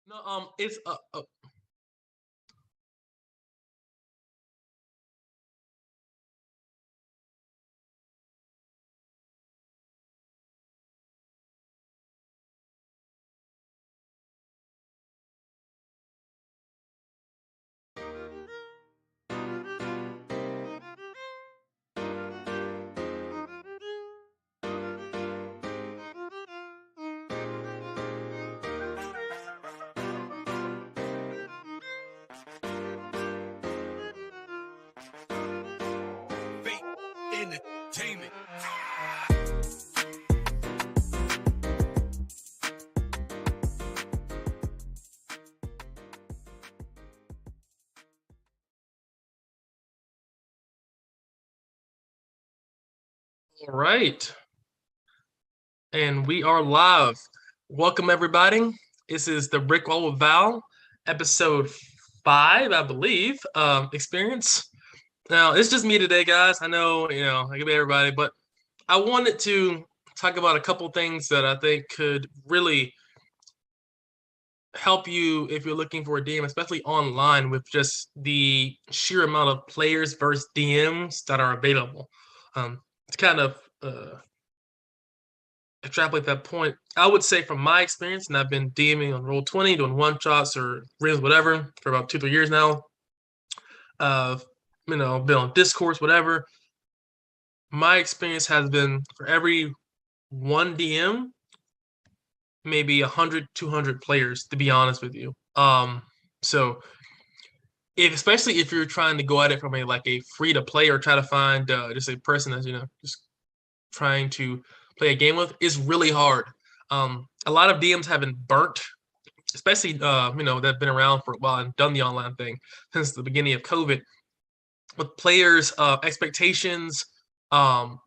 No, it's Fate Entertainment. all right, and we are live. Welcome everybody. This is the Brick Wall with Val, episode 5, I believe. Experience. Now it's just me today, guys. I know, I could be everybody, but I wanted to talk about a couple things that I think could really help you if you're looking for a DM, especially online, with just the sheer amount of players versus DMs that are available. To kind of extrapolate that point, I would say from my experience, and I've been DMing on Roll20, doing one shots or reels, whatever, for about 2-3 years now. Uh, been on discourse, whatever. My experience has been for every one DM, maybe 100, 200 players, to be honest with you. So if especially if you're trying to go at it from a free to play or try to find just a person that's just trying to play a game with, is really hard. A lot of DMs have been burnt, especially that've been around for a while and done the online thing since the beginning of COVID, with players' expectations,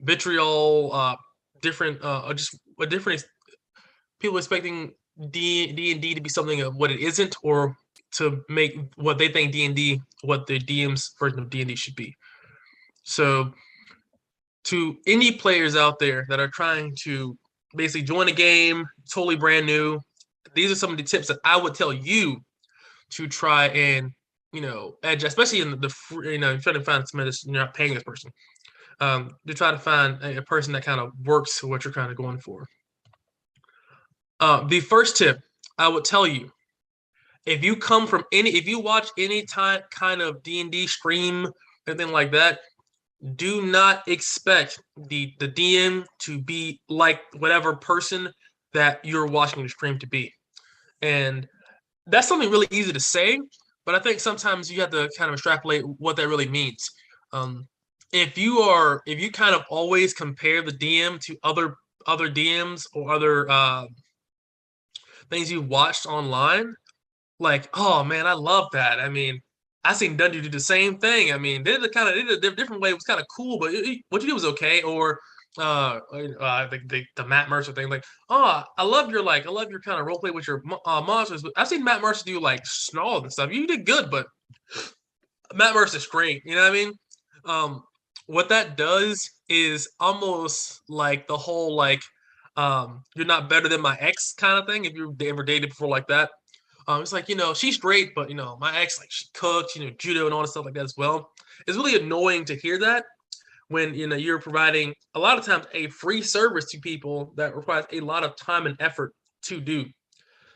vitriol, different, just a different people expecting D&D to be something of what it isn't, or to make what they think D&D what the DM's version of D&D should be. So to any players out there that are trying to basically join a game totally brand new, these are some of the tips that I would tell you to try and edge, especially in the trying to find somebody that's, you're not paying this person, to try to find a person that kind of works what you're kind of going for. The first tip I would tell you: if you watch any kind of D&D stream, anything like that, do not expect the DM to be like whatever person that you're watching the stream to be. And that's something really easy to say, but I think sometimes you have to kind of extrapolate what that really means. Um, if you kind of always compare the DM to other DMs or other things you've watched online, like, oh man, I love that. I mean, I seen Dundee do the same thing. I mean, they did a different way. It was kind of cool, but what you did was okay. Or the Matt Mercer thing, like, oh, I love your kind of role play with your monsters. But I've seen Matt Mercer do like snarls and stuff. You did good, but Matt Mercer's great. You know what I mean? Um, what that does is almost like the whole like, you're not better than my ex kind of thing. If you ever dated before like that, it's like, she's great, but my ex, like, she cooked, judo and all this stuff like that as well. It's really annoying to hear that when you're providing a lot of times a free service to people that requires a lot of time and effort to do.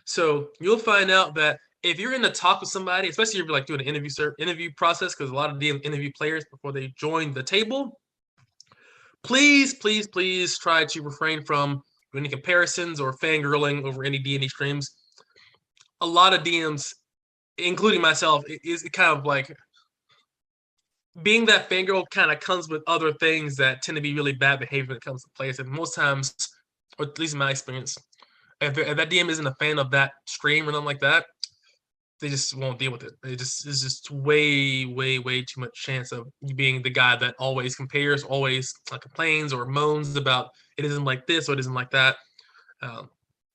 So you'll find out that if you're in a talk with somebody, especially if you're like doing an interview process, because a lot of DM interview players before they join the table, please, please, please try to refrain from any comparisons or fangirling over any D&D streams. A lot of DMs, including myself, is kind of like being that fangirl kind of comes with other things that tend to be really bad behavior when it comes to players. And most times, or at least in my experience, if that DM isn't a fan of that stream or nothing like that, they just won't deal with it. It's just way, way, way too much chance of you being the guy that always compares, always complains or moans about it isn't like this or it isn't like that. Um,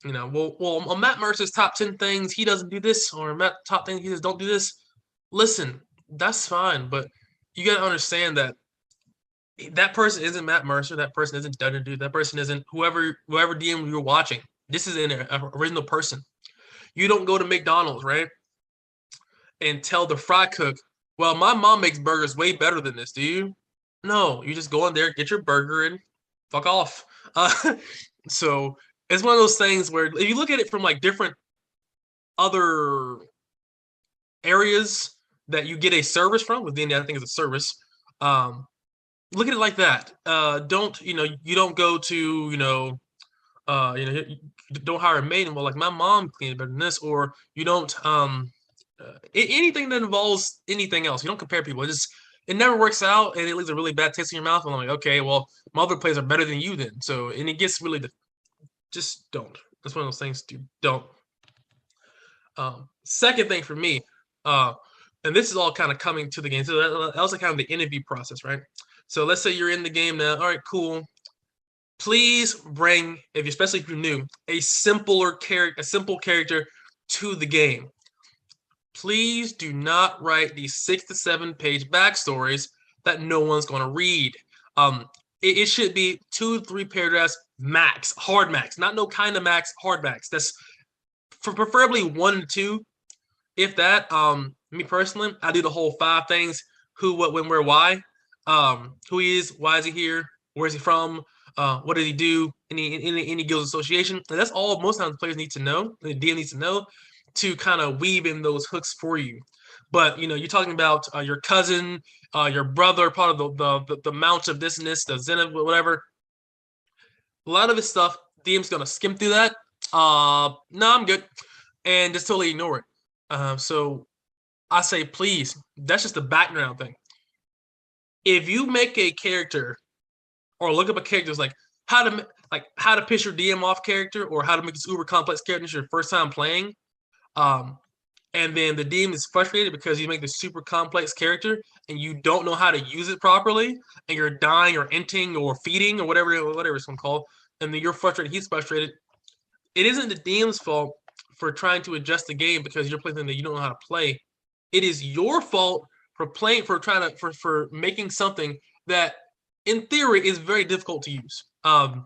well, on Matt Mercer's top 10 things, he doesn't do this, or Matt top 10 he says don't do this. Listen, that's fine, but you got to understand that that person isn't Matt Mercer. That person isn't Dungeon Dude. That person isn't whoever DM you're watching. This is an original person. You don't go to McDonald's, right? And tell the fry cook, well, my mom makes burgers way better than this, do you? No, you just go in there, get your burger, and fuck off. So it's one of those things where if you look at it from like different other areas that you get a service from, within I think it's a service. Um, Look at it like that. Don't you don't go to you don't hire a maid and well like my mom cleaned better than this, or you don't anything that involves anything else. You don't compare people. It never works out, and it leaves a really bad taste in your mouth. And I'm like, okay, well, my other plays are better than you then. So, and it gets really just don't. That's one of those things. Don't. Second thing for me, and this is all kind of coming to the game. So that was like kind of the interview process, right? So let's say you're in the game now. All right, cool. Please bring, especially if you're new, a simple character to the game. Please do not write these 6 to 7 page backstories that no one's going to read. It should be 2 to 3 paragraphs max, hard max, not no kind of max, hard max. That's for preferably 1 to 2, if that. Me personally, I do the whole 5 things: who, what, when, where, why. Who he is, why is he here, where is he from, what does he do, any guild association. And that's all most times players need to know, the DM needs to know, to kind of weave in those hooks for you. But you're talking about your cousin, your brother, part of the mount of this and this, the Zenith, whatever. A lot of his stuff, DM's gonna skim through that. No, I'm good, and just totally ignore it. So I say, please, that's just the background thing. If you make a character or look up a character like how to piss your DM off character, or how to make this uber complex character your first time playing, and then the DM is frustrated because you make this super complex character and you don't know how to use it properly, and you're dying or inting or feeding or whatever it's gonna call, and then you're frustrated, he's frustrated. It isn't the DM's fault for trying to adjust the game because you're playing something that you don't know how to play. It is your fault for making something that in theory is very difficult to use, and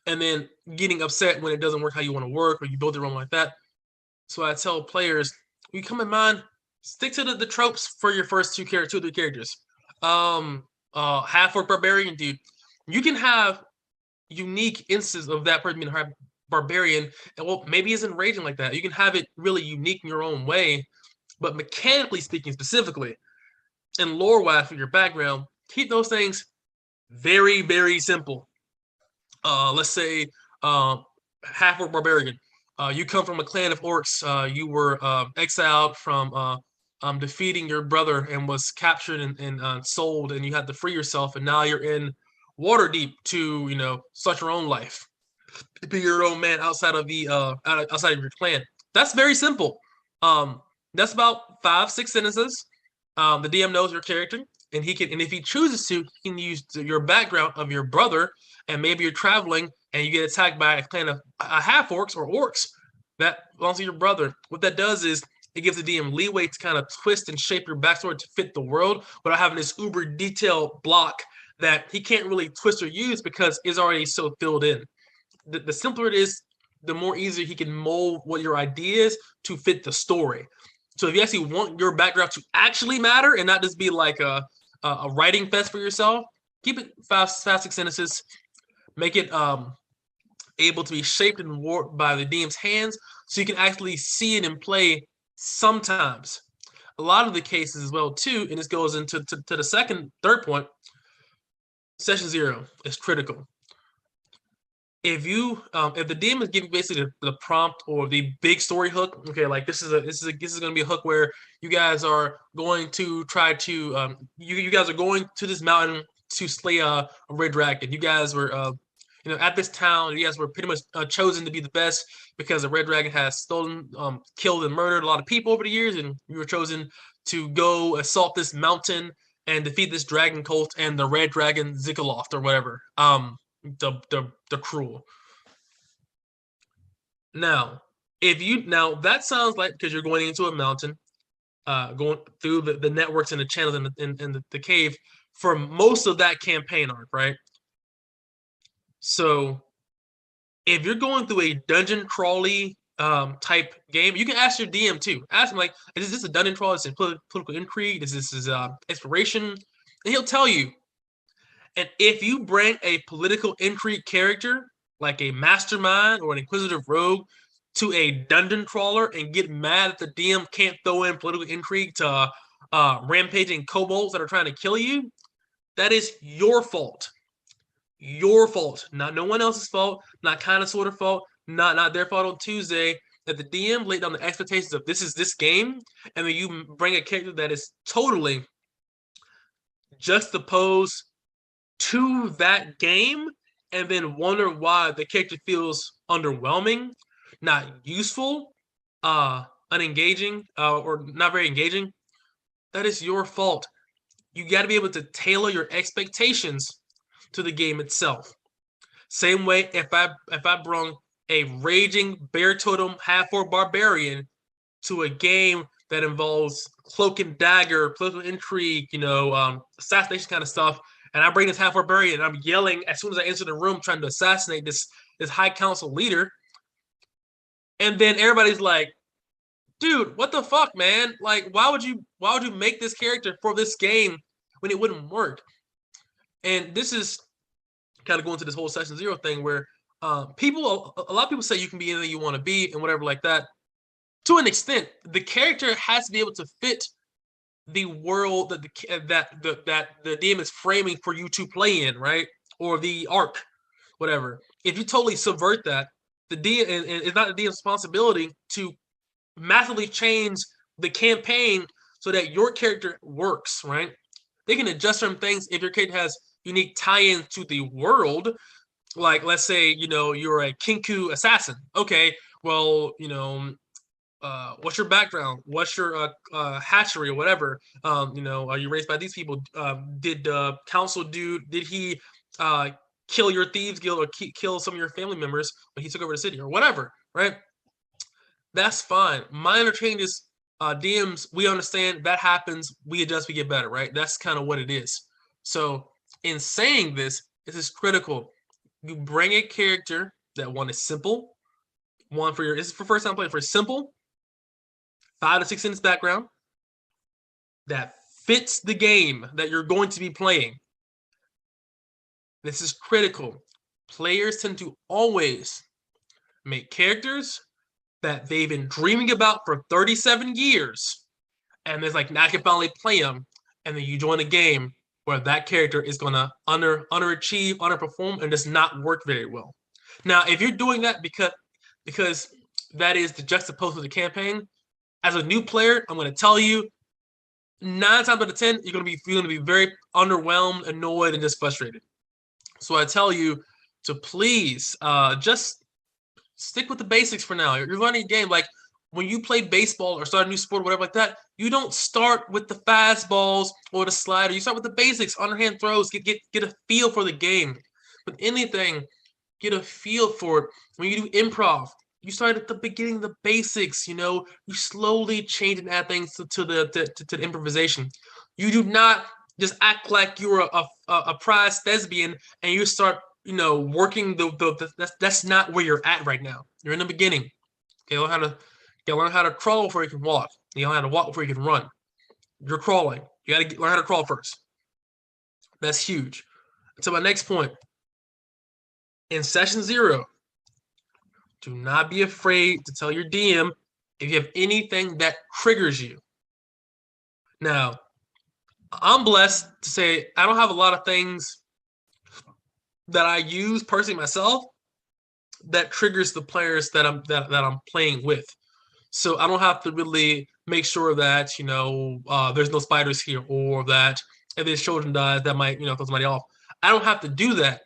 then getting upset when it doesn't work how you want to work, or you build it wrong like that. So I tell players, you come in mind, stick to the tropes for your first 2 or 3 characters. Half orc barbarian dude, you can have unique instances of that person being barbarian, and well, maybe isn't raging like that. You can have it really unique in your own way. But mechanically speaking, specifically, and lore-wise for your background, keep those things very, very simple. Let's say half-orc barbarian. You come from a clan of orcs. You were exiled from defeating your brother and was captured and sold, and you had to free yourself. And now you're in Waterdeep to start your own life, be your own man outside of outside of your clan. That's very simple. That's about 5-6 sentences. The DM knows your character, and if he chooses to, he can use your background of your brother, and maybe you're traveling and you get attacked by a clan of half orcs or orcs that belongs to your brother. What that does is it gives the DM leeway to kind of twist and shape your backstory to fit the world without having this uber detailed block that he can't really twist or use because it's already so filled in. The simpler it is, the more easier he can mold what your idea is to fit the story. So if you actually want your background to actually matter and not just be like a writing fest for yourself, keep it 5-6 sentences. Make it able to be shaped and warped by the DM's hands, so you can actually see it in play sometimes. A lot of the cases as well too, and this goes into to the third point. Session 0 is critical. If the DM is giving basically the prompt or the big story hook, okay, like this is going to be a hook where you guys are going to try to you guys are going to this mountain to slay a red dragon. You guys were at this town, you guys were pretty much chosen to be the best because the red dragon has stolen, killed, and murdered a lot of people over the years, and you were chosen to go assault this mountain and defeat this dragon cult and the red dragon Zikaloft or whatever. The cruel. Now, that sounds like because you're going into a mountain, going through the networks and the channels in the cave for most of that campaign arc, right? So if you're going through a dungeon crawly type game. You can ask your DM too. Ask him like, is this a dungeon crawl? Is it political intrigue? Is this exploration? And he'll tell you. And if you bring a political intrigue character like a mastermind or an inquisitive rogue to a dungeon crawler and get mad that the DM can't throw in political intrigue to rampaging kobolds that are trying to kill you, that is your fault. Your fault, not no one else's fault, not kind of sort of fault, not their fault on Tuesday. That the DM laid down the expectations of this is this game, and then you bring a character that is totally juxtaposed to that game, and then wonder why the character feels underwhelming, not useful, unengaging, or not very engaging. That is your fault. You got to be able to tailor your expectations to the game itself. Same way, if I brung a raging bear totem half-orc barbarian to a game that involves cloak and dagger, political intrigue, assassination kind of stuff, and I bring this half barbarian and I'm yelling as soon as I enter the room trying to assassinate this high council leader, and then everybody's like, dude, what the fuck, man? Like, why would you make this character for this game when it wouldn't work? And this is kind of going to this whole Session Zero thing where a lot of people say you can be anything you want to be and whatever like that. To an extent, the character has to be able to fit the world that the DM is framing for you to play in, right? Or the arc, whatever. If you totally subvert that, the DM it's not the DM's responsibility to massively change the campaign so that your character works, right? They can adjust certain things if your character has unique tie-ins to the world. Like, let's say, you're a Kinku assassin. Okay, well, what's your background? What's your hatchery or whatever? Are you raised by these people? Did council did he kill your thieves guild or kill some of your family members when he took over the city or whatever, right? That's fine. Minor changes, DMs, we understand that happens. We adjust, we get better, right? That's kind of what it is. So in saying this is critical. You bring a character that one is simple, this is for first time playing, for simple, 5 to 6 sentence background that fits the game that you're going to be playing. This is critical. Players tend to always make characters that they've been dreaming about for 37 years, and it's like, now I can finally play them, and then you join a game where that character is going to underachieve, underperform, and does not work very well. Now, if you're doing that because that is the juxtaposed to the campaign, as a new player, I'm going to tell you, 9 times out of 10, you're going to be very underwhelmed, annoyed, and just frustrated. So I tell you to please just stick with the basics for now. You're learning a game. Like, when you play baseball or start a new sport or whatever like that, you don't start with the fastballs or the slider. You start with the basics, underhand throws, get a feel for the game. With anything, get a feel for it. When you do improv, you start at the beginning, the basics. You slowly change and add things to the improvisation. You do not just act like you're a prize thespian and you start working that's not where you're at right now. You're in the beginning. Okay, learn how to crawl before you can walk. You learn how to walk before you can run. You're crawling. You got to learn how to crawl first. That's huge. So my next point, in Session Zero, do not be afraid to tell your DM if you have anything that triggers you. Now, I'm blessed to say I don't have a lot of things that I use personally myself that triggers the players that I'm playing with. So I don't have to really make sure that there's no spiders here, or that if this children dies, that might throw somebody off. I don't have to do that.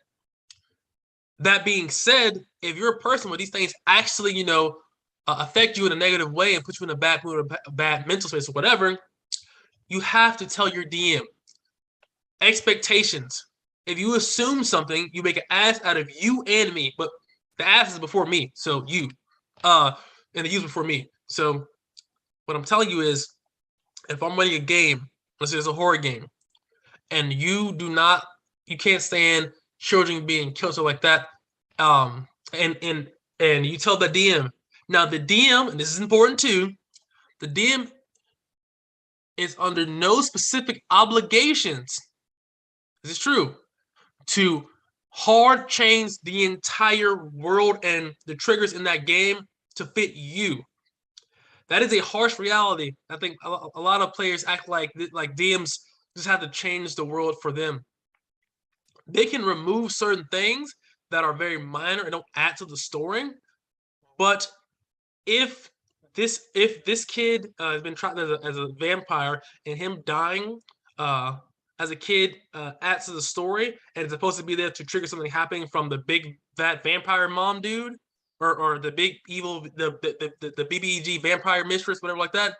That being said, if you're a person where these things actually affect you in a negative way and put you in a bad mood or a bad mental space or whatever, you have to tell your DM. Expectations. If you assume something, you make an ass out of you and me. But the ass is before me, so you. And the you's before me. So what I'm telling you is, if I'm running a game, let's say it's a horror game, and you can't stand children being killed, so like that, and you tell the DM, Now the DM, and this is important too, the DM is under no specific obligations. This is true to hard change the entire world and the triggers in that game to fit you. That is a harsh reality. I think a lot of players act like DMs just have to change the world for them. They can remove certain things that are very minor and don't add to the story, but if this kid has been tried as a vampire and him dying as a kid adds to the story and it's supposed to be there to trigger something happening from the big that vampire mom dude or the big evil the BBEG vampire mistress, whatever like that,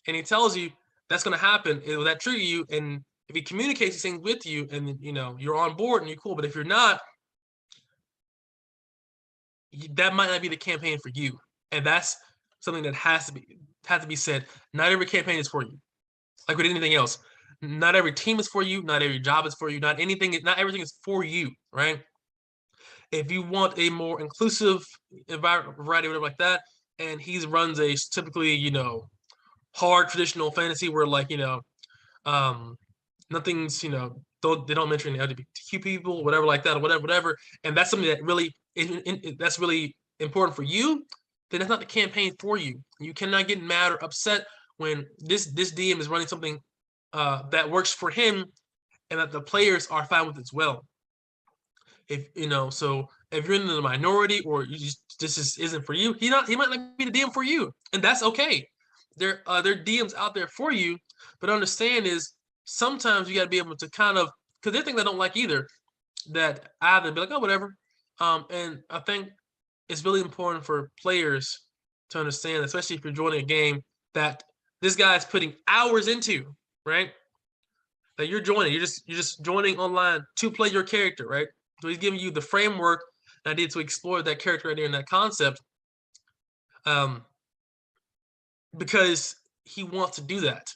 and he tells you that's going to happen, it will that trigger you, and if he communicates these things with you and you're on board and you're cool, but if you're not, that might not be the campaign for you, and that's something that has to be said. Not every campaign is for you. Like with anything else, not every team is for you. Not every job is for you. Not everything is for you. Right? If you want a more inclusive environment, variety, whatever like that, and he runs a typically hard traditional fantasy where nothing's they don't mention LGBTQ people, whatever like that, or whatever, and that's something that really that's really important for you, then that's not the campaign for you. You cannot get mad or upset when this DM is running something that works for him and that the players are fine with as well. If so if you're in the minority or this isn't for you, he might not be the DM for you, and that's okay. There are DMs out there for you, but understand is sometimes you got to be able to kind of, because there's things I don't like either, that I have to be like, oh, whatever. And I think it's really important for players to understand, especially if you're joining a game that this guy is putting hours into, right? That you're just joining online to play your character, right? So he's giving you the framework and idea to explore that character idea and that concept, because he wants to do that.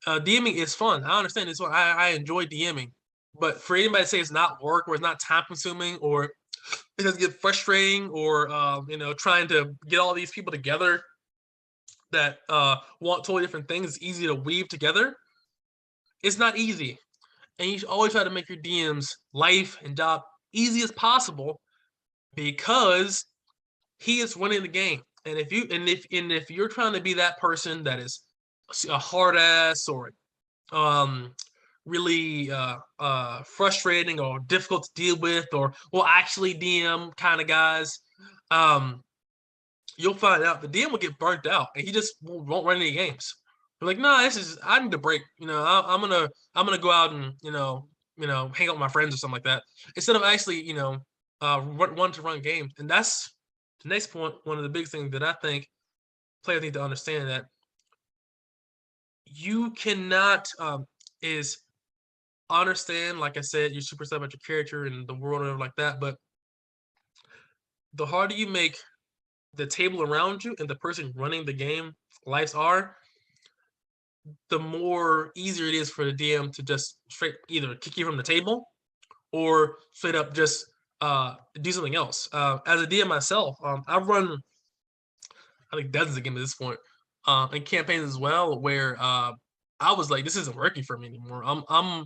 DMing is fun. I understand it's fun. I enjoy DMing, but for anybody to say it's not work or it's not time consuming or it doesn't get frustrating or trying to get all these people together that want totally different things, it's easy to weave together. It's not easy, and you should always try to make your DM's life and job easy as possible because he is running the game. And if you're trying to be that person that is a hard ass or really frustrating or difficult to deal with or will actually DM kind of guys, you'll find out the DM will get burnt out and he just won't run any games. You're like, nah, I need a break. I'm gonna go out and hang out with my friends or something like that instead of actually want to run games. And that's the next point. One of the big things that I think players need to understand that you cannot is understand, like I said, you're super excited about your character and the world and everything like that, but the harder you make the table around you and the person running the game lives are, the more easier it is for the DM to just straight either kick you from the table or straight up just do something else. As a DM myself, I've run I think dozens of games at this point, and campaigns as well, where I was like, this isn't working for me anymore. I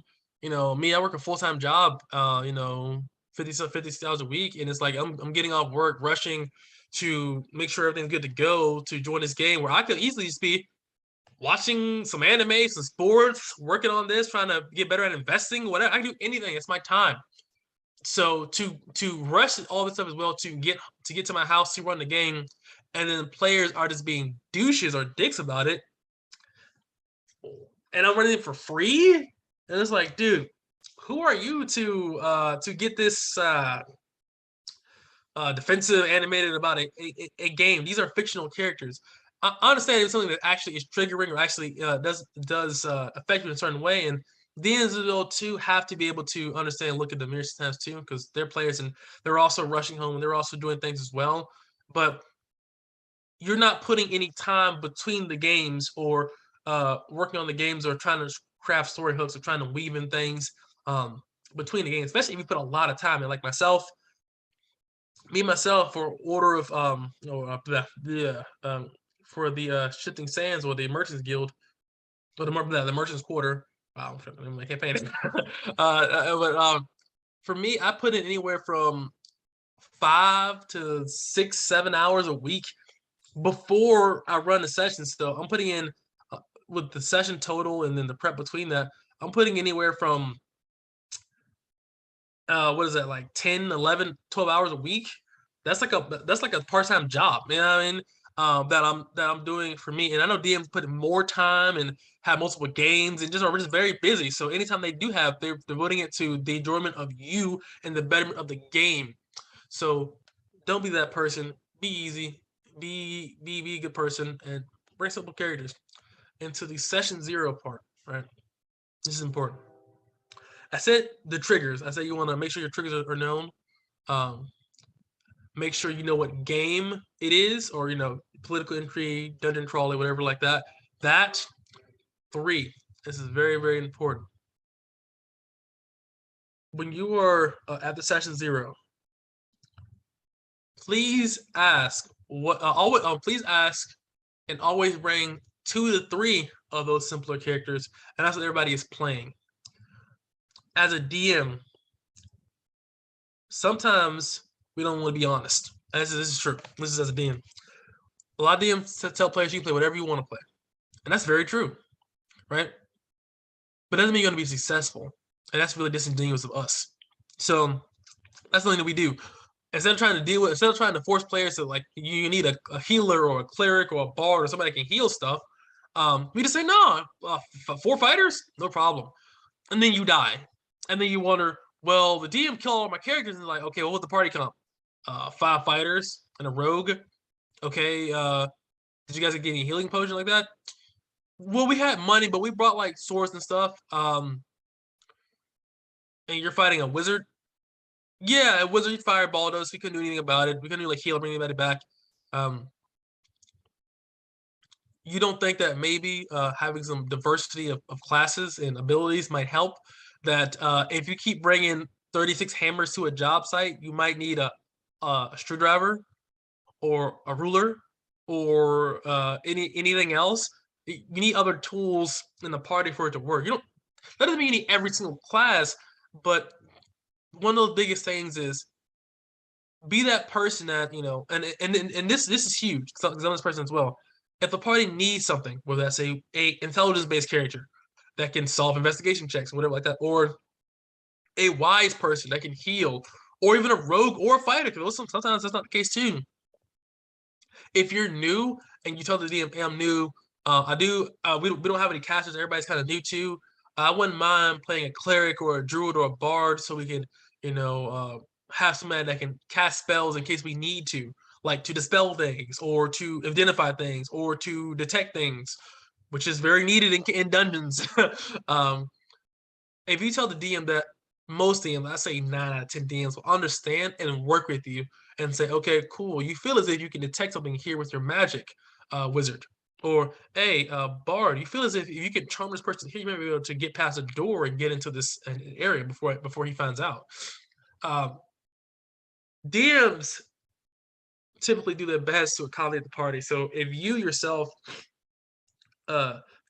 work a full time job, 50 hours a week, and it's like I'm getting off work, rushing to make sure everything's good to go to join this game where I could easily just be watching some anime, some sports, working on this, trying to get better at investing, whatever. I can do anything. It's my time. So to rush all this stuff as well to get to my house to run the game, and then the players are just being douches or dicks about it, and I'm running it for free, and it's like, dude, who are you to get this defensive animated about a game? These are fictional characters. I understand it's something that actually is triggering or actually does affect you in a certain way, and DMs will too have to be able to understand and look at the mirror sometimes too, because they're players and they're also rushing home and they're also doing things as well. But you're not putting any time between the games or working on the games or trying to craft story hooks or trying to weave in things between the games, especially if you put a lot of time in. Like myself, me myself for order of for the Shifting Sands or the Merchants Guild or the Merchants Quarter. Wow, I can't pay it. But for me, I put in anywhere from 5 to 6, 7 hours a week before I run the session. So I'm putting in with the session total and then the prep between that. I'm putting anywhere from what is that, like 10, 11, 12 hours a week. That's like a part-time job, you know what I mean? That I'm doing for me. And I know DMs put in more time and have multiple games and just are just very busy. So anytime they do have, they're devoting it to the enjoyment of you and the betterment of the game. So don't be that person. Be easy. Be a good person and bring simple characters into the session zero part, right? This is important. I said the triggers. I said you want to make sure your triggers are known. Um, make sure you know what game it is, or political intrigue, dungeon crawler, whatever like that. That 3. This is very, very important. When you are at the session 0, please ask what. Please ask, and always bring 2 to 3 of those simpler characters, and that's what everybody is playing. As a DM, sometimes we don't want to be honest. This is true. This is as a DM. A lot of DMs tell players you can play whatever you want to play, and that's very true, right? But it doesn't mean you're going to be successful, and that's really disingenuous of us. So that's the thing that we do. Instead of trying to force players to, like, you need a healer or a cleric or a bard or somebody that can heal stuff, we just say no. 4 fighters, no problem, and then you die, and then you wonder, well, the DM killed all my characters, and like, okay, well, what the party comp? 5 fighters and a rogue. Okay, did you guys get any healing potion like that? Well, we had money, but we brought like swords and stuff. And you're fighting a wizard. Yeah, a wizard fireballed us. We couldn't do anything about it. We couldn't do like heal or bring anybody back. You don't think that maybe having some diversity of classes and abilities might help? That if you keep bringing 36 hammers to a job site, you might need a screwdriver or a ruler or anything else. You need other tools in the party for it to work. You don't. That doesn't mean you need every single class, but one of the biggest things is be that person that and this is huge because I'm this person as well. If the party needs something, whether that's a intelligence based character that can solve investigation checks or whatever like that, or a wise person that can heal, or even a rogue or a fighter, because sometimes that's not the case too. If you're new and you tell the DM, hey, I'm new, we don't have any casters, everybody's kind of new too. I wouldn't mind playing a cleric or a druid or a bard so we can, have somebody that can cast spells in case we need to, like to dispel things or to identify things or to detect things, which is very needed in dungeons. If you tell the DM that, most DMs, I say 9 out of 10 DMs will understand and work with you and say, okay, cool. You feel as if you can detect something here with your magic, wizard. Or, hey, bard, you feel as if you can charm this person here, you might be able to get past the door and get into this area before he finds out. DMs typically do their best to accommodate the party. So if you yourself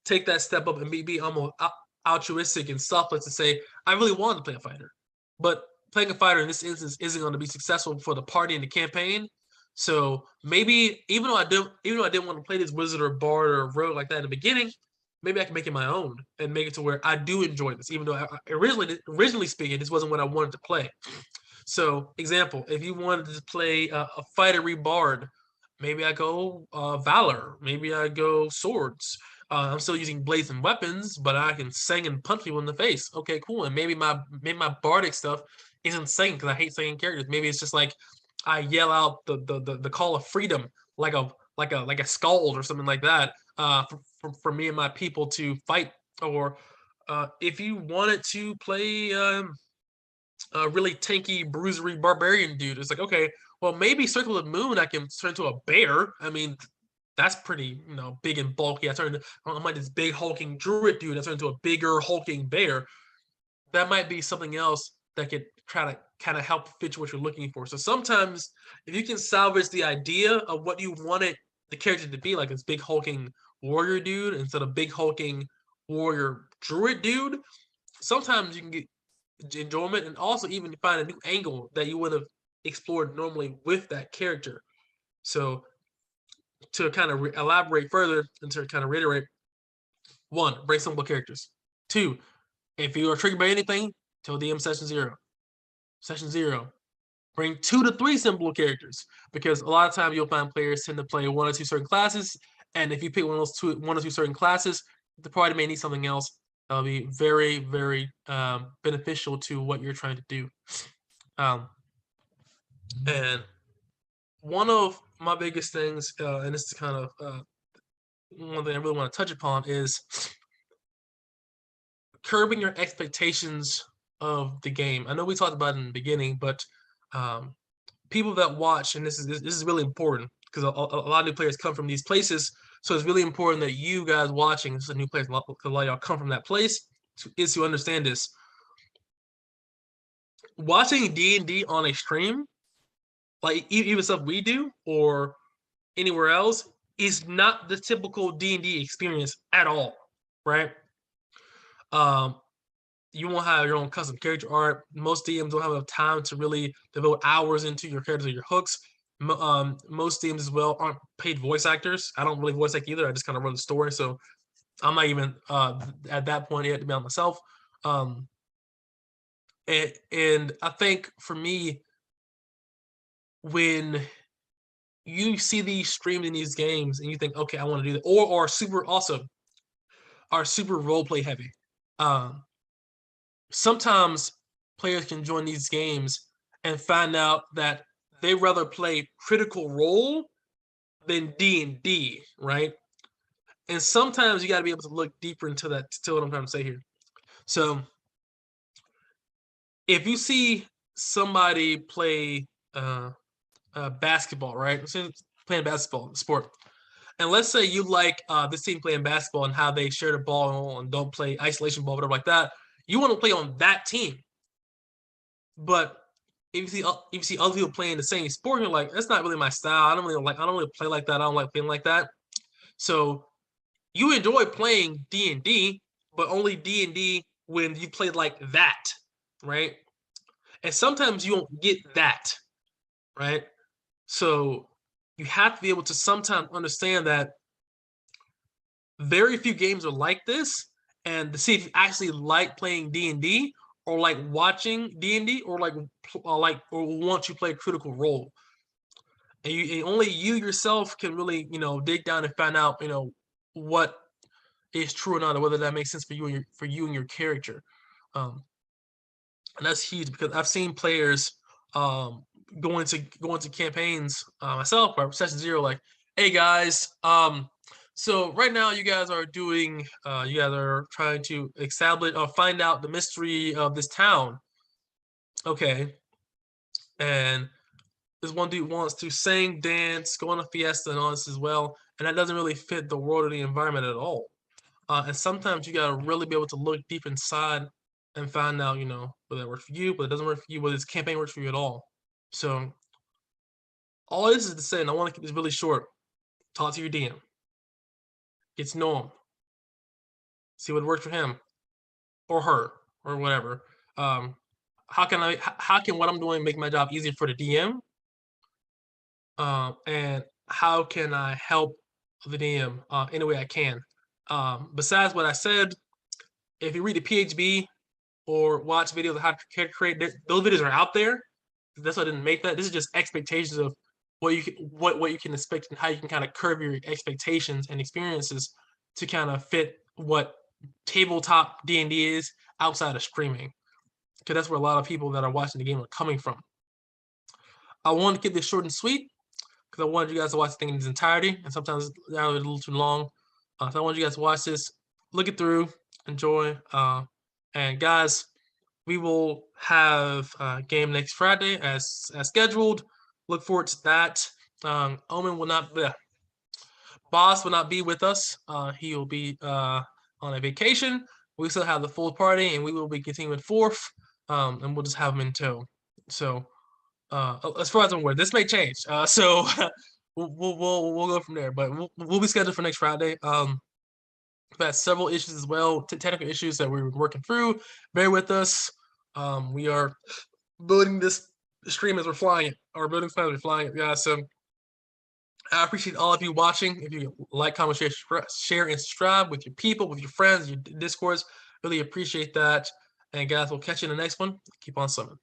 take that step up and be almost altruistic and selfless to say, I really want to play a fighter, but playing a fighter in this instance isn't going to be successful for the party and the campaign. So maybe even though I didn't want to play this wizard or bard or rogue like that in the beginning, maybe I can make it my own and make it to where I do enjoy this, even though originally speaking, this wasn't what I wanted to play. So, example, if you wanted to play a fightery bard, maybe I go valor, maybe I go swords. I'm still using blades and weapons, but I can sing and punch people in the face. Okay, cool. And maybe my bardic stuff isn't singing because I hate singing characters. Maybe it's just like I yell out the call of freedom like a skald or something like that for me and my people to fight. Or if you wanted to play a really tanky, bruisery barbarian dude, it's like, okay, well, maybe Circle of the Moon I can turn into a bear. I mean, that's pretty, big and bulky. I'm like this big hulking druid dude. I turned into a bigger hulking bear. That might be something else that could try to kind of help fit what you're looking for. So sometimes if you can salvage the idea of what you wanted the character to be, like this big hulking warrior dude instead of big hulking warrior druid dude, sometimes you can get enjoyment and also even find a new angle that you would have explored normally with that character. So to kind of elaborate further and to kind of reiterate, one, bring simple characters. Two, if you are triggered by anything, tell DM session 0. Session 0, bring 2 to 3 simple characters, because a lot of times you'll find players tend to play 1 or 2 certain classes, and if you pick one or two certain classes, the party may need something else that'll be very, very beneficial to what you're trying to do. And one of my biggest things, and this is kind of one thing I really want to touch upon, is curbing your expectations of the game. I know we talked about it in the beginning, but people that watch, and this is really important because a lot of new players come from these places, so it's really important that you guys watching, this is a new players, a lot of y'all come from that place, is to understand this. Watching D&D on a stream, like even stuff we do or anywhere else, is not the typical D&D experience at all, right? You won't have your own custom character art. Most DMs don't have enough time to really devote hours into your characters or your hooks. Most DMs as well aren't paid voice actors. I don't really voice act either. I just kind of run the story, so I'm not even at that point yet to be on myself. And I think for me, when you see these streamed in these games and you think, okay, I want to do that, or are super roleplay heavy. Sometimes players can join these games and find out that they rather play Critical Role than D&D, right? And sometimes you got to be able to look deeper into that, to what I'm trying to say here. So if you see somebody play basketball, right? Playing basketball, sport. And let's say you like this team playing basketball and how they share the ball and don't play isolation ball, whatever like that. You want to play on that team. But if you see other people playing the same sport, you're like, that's not really my style. I don't really play like that. I don't like playing like that. So you enjoy playing D&D, but only D&D when you play like that, right? And sometimes you don't get that, right? So you have to be able to sometimes understand that very few games are like this, and to see if you actually like playing D&D or like watching D&D or or want to play Critical Role. And only you yourself can really, dig down and find out, what is true or not, or whether that makes sense for you and your character. And that's huge because I've seen players go into campaigns myself or session 0, like, hey guys, so right now you guys are doing you guys are trying to establish or find out the mystery of this town. Okay. And this one dude wants to sing, dance, go on a fiesta and all this as well, and that doesn't really fit the world or the environment at all. And sometimes you gotta really be able to look deep inside and find out, whether that works for you, whether it doesn't work for you, whether this campaign works for you at all. So all this is to say, and I want to keep this really short, talk to your DM. Get to know him. See what works for him or her or whatever. How can what I'm doing make my job easier for the DM? And how can I help the DM any way I can? Besides what I said, if you read the PHB or watch videos of how to create, those videos are out there. That's why I didn't make that. This is just expectations of what you can expect and how you can kind of curb your expectations and experiences to kind of fit what tabletop D&D is outside of streaming, because that's where a lot of people that are watching the game are coming from. I wanted to keep this short and sweet because I wanted you guys to watch the thing in its entirety, and sometimes that was a little too long. So I want you guys to watch this, look it through, enjoy, and guys, we will have a game next Friday as scheduled. Look forward to that. Omen will not be, Boss will not be with us. He will be on a vacation. We still have the full party, and we will be continuing forth. and we'll just have him in tow. So as far as I'm aware, this may change. So we'll go from there, but we'll be scheduled for next Friday. We've had several issues as well, technical issues that we're working through. Bear with us. We are building this stream as we're flying it, or building plans as we're flying it. Yeah, so I appreciate all of you watching. If you like, comment, share, and subscribe with your people, with your friends, your discords. Really appreciate that. And guys, we'll catch you in the next one. Keep on swimming.